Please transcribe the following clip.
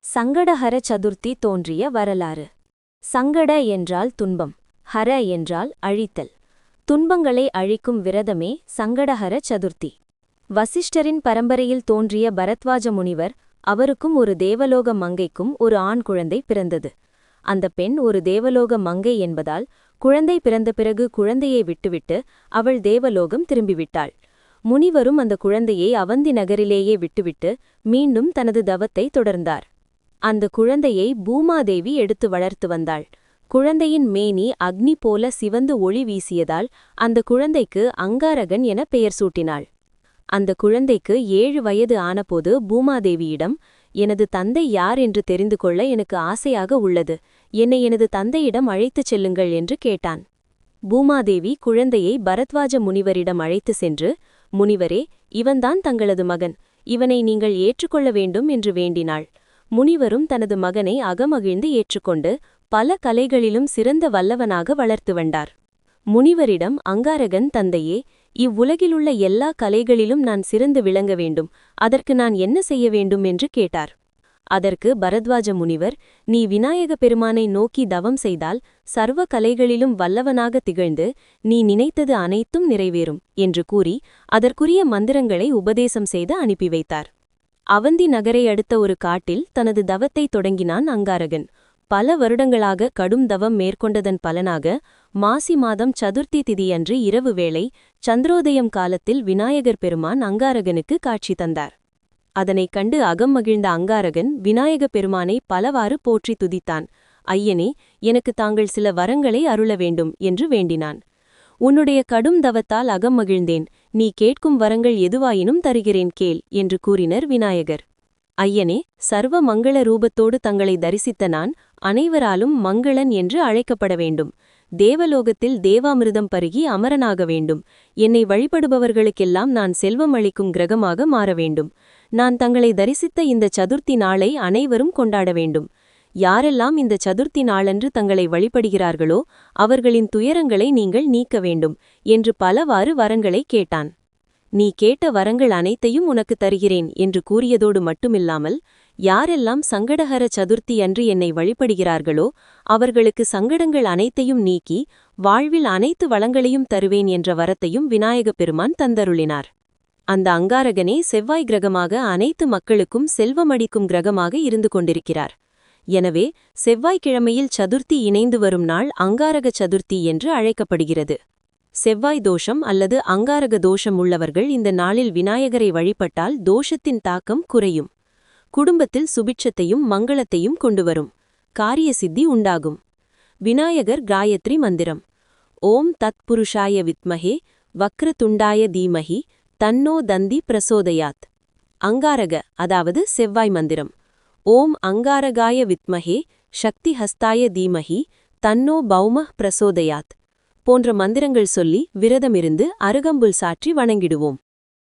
சங்கடஹர சதுர்த்தி தோன்றிய வரலாறு. சங்கட என்றால் துன்பம், ஹர என்றால் அழித்தல். துன்பங்களை அழிக்கும் விரதமே சங்கடஹர சதுர்த்தி. வசிஷ்டரின் பரம்பரையில் தோன்றிய பரத்வாஜ முனிவர், அவருக்கும் ஒரு தேவலோக மங்கைக்கும் ஒரு ஆண் குழந்தை பிறந்தது. அந்த பெண் ஒரு தேவலோக மங்கை என்பதால் குழந்தை பிறந்த பிறகு குழந்தையை விட்டுவிட்டு அவள் தேவலோகம் திரும்பிவிட்டாள். முனிவரும் அந்த குழந்தையை அவந்தி நகரிலேயே விட்டுவிட்டு மீண்டும் தனது தவத்தை தொடர்ந்தார். அந்த குழந்தையை பூமாதேவி எடுத்து வளர்த்து வந்தாள். குழந்தையின் மேனி அக்னி போல சிவந்து ஒளி வீசியதால் அந்த குழந்தைக்கு அங்காரகன் என பெயர் சூட்டினாள். அந்த குழந்தைக்கு 7 வயது ஆனபோது பூமாதேவியிடம், எனது தந்தை யார் என்று தெரிந்து கொள்ள எனக்கு ஆசையாக உள்ளது, என்னை எனது தந்தையிடம் அழைத்துச் செல்லுங்கள் என்று கேட்டான். பூமாதேவி குழந்தையை பரத்வாஜ முனிவரிடம் அழைத்து சென்று, முனிவரே, இவன்தான் தங்களது மகன், இவனை நீங்கள் ஏற்றுக்கொள்ள வேண்டும் என்று வேண்டினாள். முனிவரும் தனது மகனை அகமகிழ்ந்து ஏற்றுக்கொண்டு பல கலைகளிலும் சிறந்த வல்லவனாக வளர்த்து வந்தார். முனிவரிடம் அங்காரகன், தந்தையே, இவ்வுலகிலுள்ள எல்லா கலைகளிலும் நான் சிறந்து விளங்க வேண்டும், அதற்கு நான் என்ன செய்ய வேண்டும் என்று கேட்டார். அதற்கு பரத்வாஜ முனிவர், நீ விநாயக பெருமானை நோக்கி தவம் செய்தால் சர்வ கலைகளிலும் வல்லவனாக திகழ்ந்து நீ நினைத்தது அனைத்தும் நிறைவேறும் என்று கூறி அதற்குரிய மந்திரங்களை உபதேசம் செய்து அனுப்பி வைத்தார். அவந்தி நகரை அடுத்த ஒரு காட்டில் தனது தவத்தை தொடங்கினான் அங்காரகன். பல வருடங்களாக கடும் தவம் மேற்கொண்டதன் பலனாக மாசி மாதம் சதுர்த்தி திதியன்று இரவு வேளை சந்திரோதயம் காலத்தில் விநாயகர் பெருமான் அங்காரகனுக்கு காட்சி தந்தார். அதனைக் கண்டு அகம் மகிழ்ந்த அங்காரகன் விநாயக பெருமானை பலவாறு போற்றி துதித்தான். ஐயனே, எனக்கு தாங்கள் சில வரங்களை அருள வேண்டும் என்று வேண்டினான். உன்னுடைய கடும் தவத்தால் அகம் மகிழ்ந்தேன், நீ கேட்கும் வரங்கள் எதுவாயினும் தருகிறேன் கேள் என்று கூறினர் விநாயகர். ஐயனே, சர்வ மங்கள ரூபத்தோடு தங்களை தரிசித்த நான் அனைவராலும் மங்களன் என்று அழைக்கப்பட வேண்டும். தேவலோகத்தில் தேவாமிர்தம் பருகி அமரனாக வேண்டும். என்னை வழிபடுபவர்களுக்கெல்லாம் நான் செல்வம் அளிக்கும் கிரகமாக மாற வேண்டும். நான் தங்களை தரிசித்த இந்த சதுர்த்தி நாளை அனைவரும் கொண்டாட வேண்டும். யாரெல்லாம் இந்த சதுர்த்தி நாளன்று தங்களை வழிபடுகிறார்களோ அவர்களின் துயரங்களை நீங்கள் நீக்க வேண்டும் என்று பலவாறு வரங்களை கேட்டான். நீ கேட்ட வரங்கள் அனைத்தையும் உனக்கு தருகிறேன் என்று கூறியதோடு மட்டுமில்லாமல், யாரெல்லாம் சங்கடஹர சதுர்த்தி அன்று என்னை வழிபடுகிறார்களோ அவர்களுக்கு சங்கடங்கள் அனைத்தையும் நீக்கி வாழ்வில் அனைத்து வளங்களையும் தருவேன் என்ற வரத்தையும் விநாயக பெருமான் தந்தருளினார். அந்த அங்காரகனே செவ்வாய் கிரகமாக அனைத்து மக்களுக்கும் செல்வமடிக்கும் கிரகமாக இருந்து கொண்டிருக்கிறார். எனவே செவ்வாய்க்கிழமையில் சதுர்த்தி இணைந்து வரும் நாள் அங்காரக சதுர்த்தி என்று அழைக்கப்படுகிறது. செவ்வாய் தோஷம் அல்லது அங்காரக தோஷம் உள்ளவர்கள் இந்த நாளில் விநாயகரை வழிபட்டால் தோஷத்தின் தாக்கம் குறையும். குடும்பத்தில் சுபிட்சத்தையும் மங்களத்தையும் கொண்டுவரும். காரிய சித்தி உண்டாகும். விநாயகர் காயத்ரி மந்திரம். ஓம் தத் புருஷாய வித்மஹே வக்ரதுண்டாய தீமஹி தன்னோ தந்தி பிரசோதயாத். அங்காரக அதாவது செவ்வாய் மந்திரம். ஓம் அங்காரகாய வித்மஹே சக்தி ஹஸ்தாய தீமஹி தன்னோ பௌமஹ் பிரசோதயாத் போன்ற மந்திரங்கள் சொல்லி விரதமிருந்து அருகம்புல் சாற்றி வணங்கிடுவோம்.